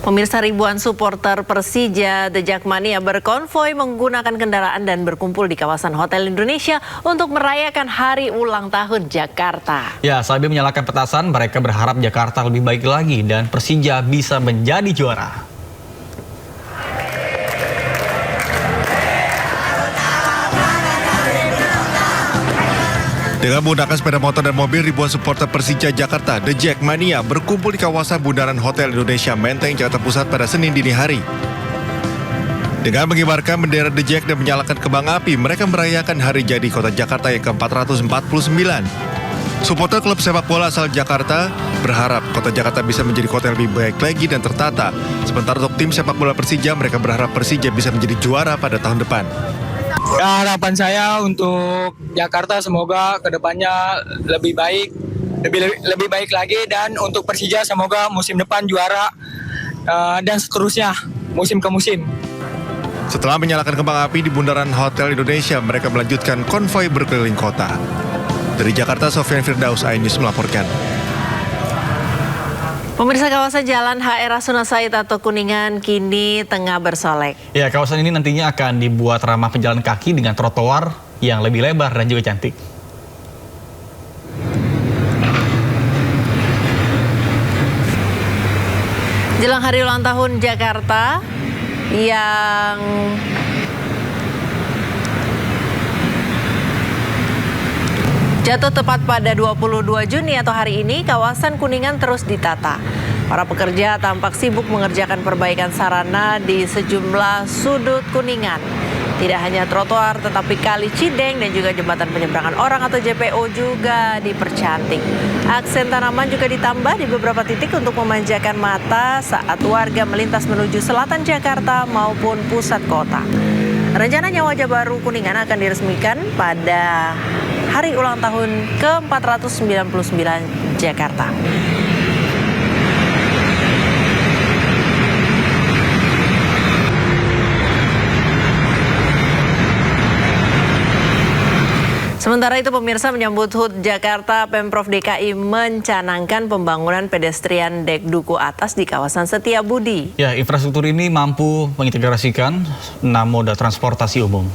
Pemirsa, ribuan supporter Persija The Jackmania berkonvoi menggunakan kendaraan dan berkumpul di kawasan Hotel Indonesia untuk merayakan hari ulang tahun Jakarta. Ya, sambil menyalakan petasan, mereka berharap Jakarta lebih baik lagi dan Persija bisa menjadi juara. Dengan menggunakan sepeda motor dan mobil, ribuan supporter Persija Jakarta The Jackmania berkumpul di kawasan bundaran Hotel Indonesia Menteng, Jakarta Pusat pada Senin dini hari. Dengan mengibarkan bendera The Jack dan menyalakan kembang api, mereka merayakan hari jadi Kota Jakarta yang ke-449. Supporter klub sepak bola asal Jakarta berharap Kota Jakarta bisa menjadi kota yang lebih baik lagi dan tertata. Sementara untuk tim sepak bola Persija, mereka berharap Persija bisa menjadi juara pada tahun depan. Ya, harapan saya untuk Jakarta semoga kedepannya lebih baik, lebih baik lagi, dan untuk Persija semoga musim depan juara dan seterusnya musim ke musim. Setelah menyalakan kembang api di bundaran Hotel Indonesia, mereka melanjutkan konvoi berkeliling kota. Dari Jakarta, Sofyan Firdaus, iNews melaporkan. Pemirsa, kawasan Jalan HR Rasuna Said atau Kuningan kini tengah bersolek. Ya, kawasan ini nantinya akan dibuat ramah pejalan kaki dengan trotoar yang lebih lebar dan juga cantik. Jelang hari ulang tahun Jakarta yang jatuh tepat pada 22 Juni atau hari ini, kawasan Kuningan terus ditata. Para pekerja tampak sibuk mengerjakan perbaikan sarana di sejumlah sudut Kuningan. Tidak hanya trotoar, tetapi kali Cideng dan juga jembatan penyeberangan orang atau JPO juga dipercantik. Aksen tanaman juga ditambah di beberapa titik untuk memanjakan mata saat warga melintas menuju selatan Jakarta maupun pusat kota. Rencananya wajah baru Kuningan akan diresmikan pada hari ulang tahun ke-499 Jakarta. Sementara itu, pemirsa, menyambut HUT Jakarta, Pemprov DKI mencanangkan pembangunan pedestrian dek duku atas di kawasan Setiabudi. Ya, infrastruktur ini mampu mengintegrasikan 6 moda transportasi umum.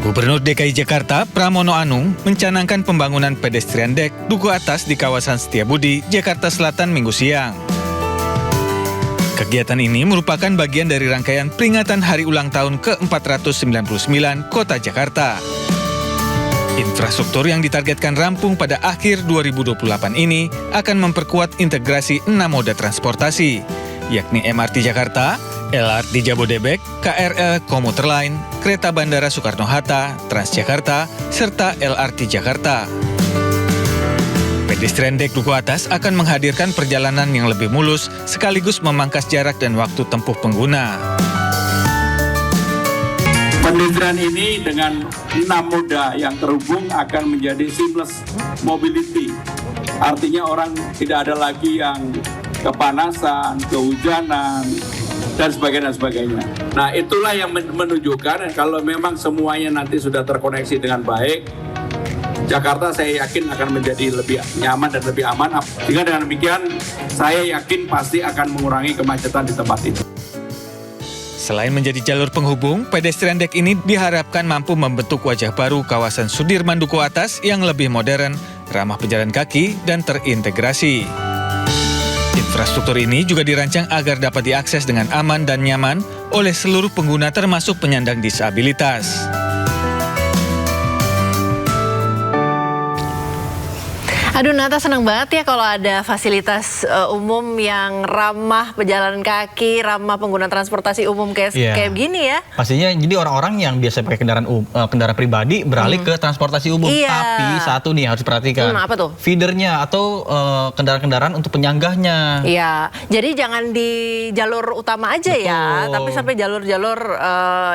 Gubernur DKI Jakarta, Pramono Anung, mencanangkan pembangunan pedestrian dek duku atas di kawasan Setiabudi, Jakarta Selatan Minggu siang. Kegiatan ini merupakan bagian dari rangkaian peringatan Hari Ulang Tahun ke-499 Kota Jakarta. Infrastruktur yang ditargetkan rampung pada akhir 2028 ini akan memperkuat integrasi 6 moda transportasi, yakni MRT Jakarta, LRT Jabodebek, KRL Komuter Line, Kereta Bandara Soekarno-Hatta, Transjakarta, serta LRT Jakarta. Pedestrian dek duku atas akan menghadirkan perjalanan yang lebih mulus sekaligus memangkas jarak dan waktu tempuh pengguna. Pedestrian ini dengan 6 moda yang terhubung akan menjadi seamless mobility. Artinya orang tidak ada lagi yang kepanasan, kehujanan, dan sebagainya. Nah, itulah yang menunjukkan kalau memang semuanya nanti sudah terkoneksi dengan baik, Jakarta saya yakin akan menjadi lebih nyaman dan lebih aman. Sehingga dengan demikian saya yakin pasti akan mengurangi kemacetan di tempat itu. Selain menjadi jalur penghubung, pedestrian dek ini diharapkan mampu membentuk wajah baru kawasan Sudirman Duku Atas yang lebih modern, ramah pejalan kaki, dan terintegrasi. Infrastruktur ini juga dirancang agar dapat diakses dengan aman dan nyaman oleh seluruh pengguna termasuk penyandang disabilitas. Aduh, Nata, senang banget ya kalau ada fasilitas umum yang ramah pejalan kaki, ramah pengguna transportasi umum kayak gini ya. Pastinya jadi orang-orang yang biasa pakai kendaraan pribadi beralih ke transportasi umum. Iya. Tapi satu nih harus diperhatikan. Apa tuh? Feedernya atau kendaraan-kendaraan untuk penyanggahnya. Iya, jadi jangan di jalur utama aja. Betul. Ya, tapi sampai jalur-jalur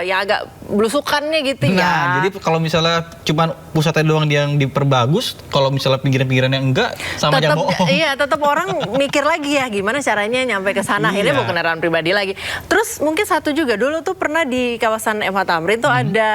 yang agak blusukannya gitu ya. Nah, jadi kalau misalnya cuma pusatnya doang yang diperbagus, kalau misalnya pinggiran-pinggirannya enggak, sama aja bohong. Iya, tetap orang mikir lagi ya gimana caranya nyampe ke sana. Akhirnya Iya. bawa kendaraan pribadi lagi. Terus mungkin satu juga dulu tuh pernah di kawasan MH Tamrin tuh ada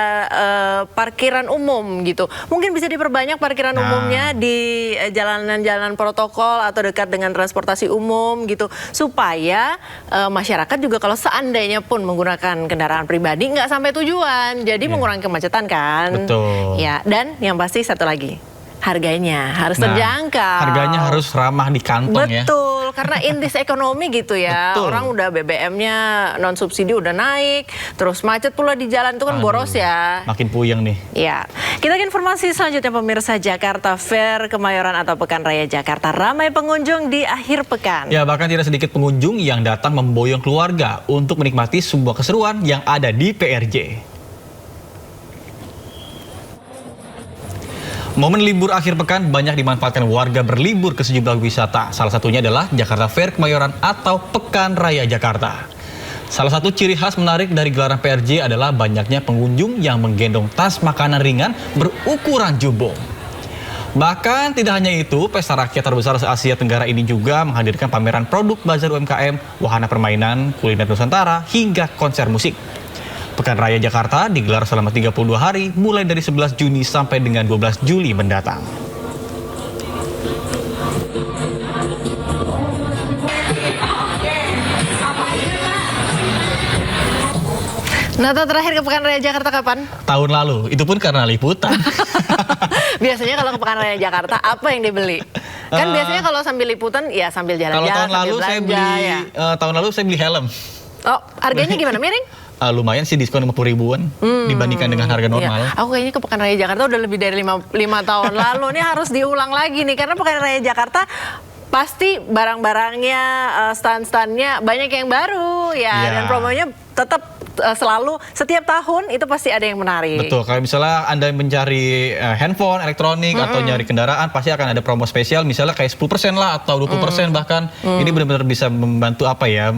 parkiran umum gitu. Mungkin bisa diperbanyak parkiran umumnya di jalanan-jalanan protokol atau dekat dengan transportasi umum gitu, supaya masyarakat juga kalau seandainya pun menggunakan kendaraan pribadi nggak sampai tujuan, jadi mengurangi kemacetan kan. Betul. Ya, dan yang pasti satu lagi, harganya harus terjangkau. Harganya harus ramah di kantong ya. Betul, karena indeks ekonomi gitu ya. Betul. Orang udah BBM-nya non subsidi udah naik, terus macet pula di jalan itu kan boros ya. Makin puyeng nih. Ya, kita ke informasi selanjutnya pemirsa. Jakarta Fair Kemayoran atau Pekan Raya Jakarta ramai pengunjung di akhir pekan. Ya, bahkan tidak sedikit pengunjung yang datang memboyong keluarga untuk menikmati sebuah keseruan yang ada di PRJ. Momen libur akhir pekan banyak dimanfaatkan warga berlibur ke sejumlah wisata. Salah satunya adalah Jakarta Fair Kemayoran atau Pekan Raya Jakarta. Salah satu ciri khas menarik dari gelaran PRJ adalah banyaknya pengunjung yang menggendong tas makanan ringan berukuran jumbo. Bahkan tidak hanya itu, pesta rakyat terbesar se-Asia Tenggara ini juga menghadirkan pameran produk bazar UMKM, wahana permainan, kuliner Nusantara, hingga konser musik. Pekan Raya Jakarta digelar selama 32 hari, mulai dari 11 Juni sampai dengan 12 Juli mendatang. Nata terakhir ke Pekan Raya Jakarta kapan? Tahun lalu, itu pun karena liputan. Biasanya kalau ke Pekan Raya Jakarta apa yang dibeli? Kan biasanya kalau sambil liputan ya sambil Kalau jalan-jalan, tahun lalu sambil saya belanja beli, ya. tahun lalu saya beli helm. Oh, harganya gimana, miring? Lumayan sih, diskon 50 ribuan dibandingkan dengan harga normal. Iya. Aku kayaknya ke Pekan Raya Jakarta udah lebih dari 5 tahun lalu. Ini harus diulang lagi nih, karena Pekan Raya Jakarta pasti barang-barangnya, stand-standnya banyak yang baru ya. Iya. Dan promonya tetap selalu, setiap tahun itu pasti ada yang menarik. Betul, kalau misalnya Anda mencari handphone, elektronik, atau nyari kendaraan, pasti akan ada promo spesial, misalnya kayak 10% lah, atau 20% bahkan. Ini benar-benar bisa membantu apa ya,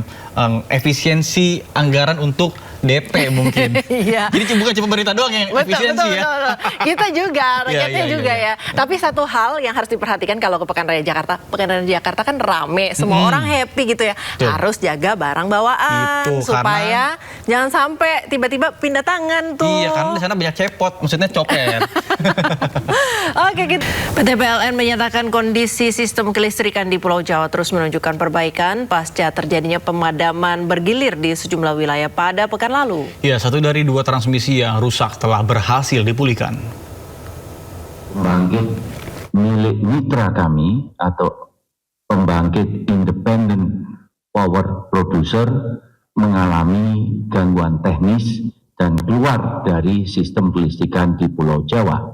efisiensi anggaran untuk DP mungkin. Iya. Jadi bukan cuma pemerintah doang yang efisiensi ya. Betul. Kita juga, rakyatnya Iya, juga ya. Tapi satu hal yang harus diperhatikan kalau ke Pekan Raya Jakarta, Pekan Raya Jakarta kan rame, semua orang happy gitu ya. Betul. Harus jaga barang bawaan Gitu, supaya jangan sampai tiba-tiba pindah tangan tuh. Iya, karena di sana banyak cepot, maksudnya copet. Oke, gitu. PT PLN menyatakan kondisi sistem kelistrikan di Pulau Jawa terus menunjukkan perbaikan pasca terjadinya pemadaman bergilir di sejumlah wilayah pada pekan lalu. Ya, satu dari 2 transmisi yang rusak telah berhasil dipulihkan. Pembangkit milik mitra kami atau pembangkit independent power producer mengalami gangguan teknis dan keluar dari sistem kelistrikan di Pulau Jawa.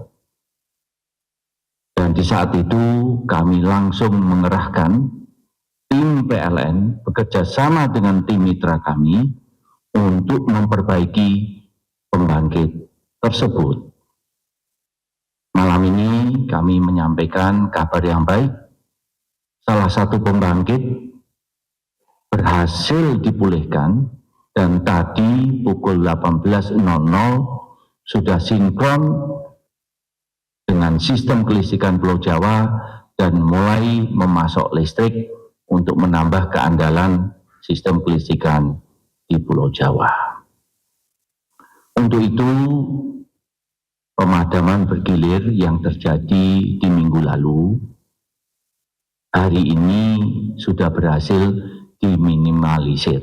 Dan di saat itu kami langsung mengerahkan tim PLN bekerja sama dengan tim mitra kami untuk memperbaiki pembangkit tersebut. Malam ini kami menyampaikan kabar yang baik. Salah satu pembangkit berhasil dipulihkan dan tadi pukul 18.00 sudah sinkron dengan sistem kelistrikan Pulau Jawa dan mulai memasok listrik untuk menambah keandalan sistem kelistrikan di Pulau Jawa. Untuk itu, pemadaman bergilir yang terjadi di minggu lalu, hari ini sudah berhasil diminimalisir.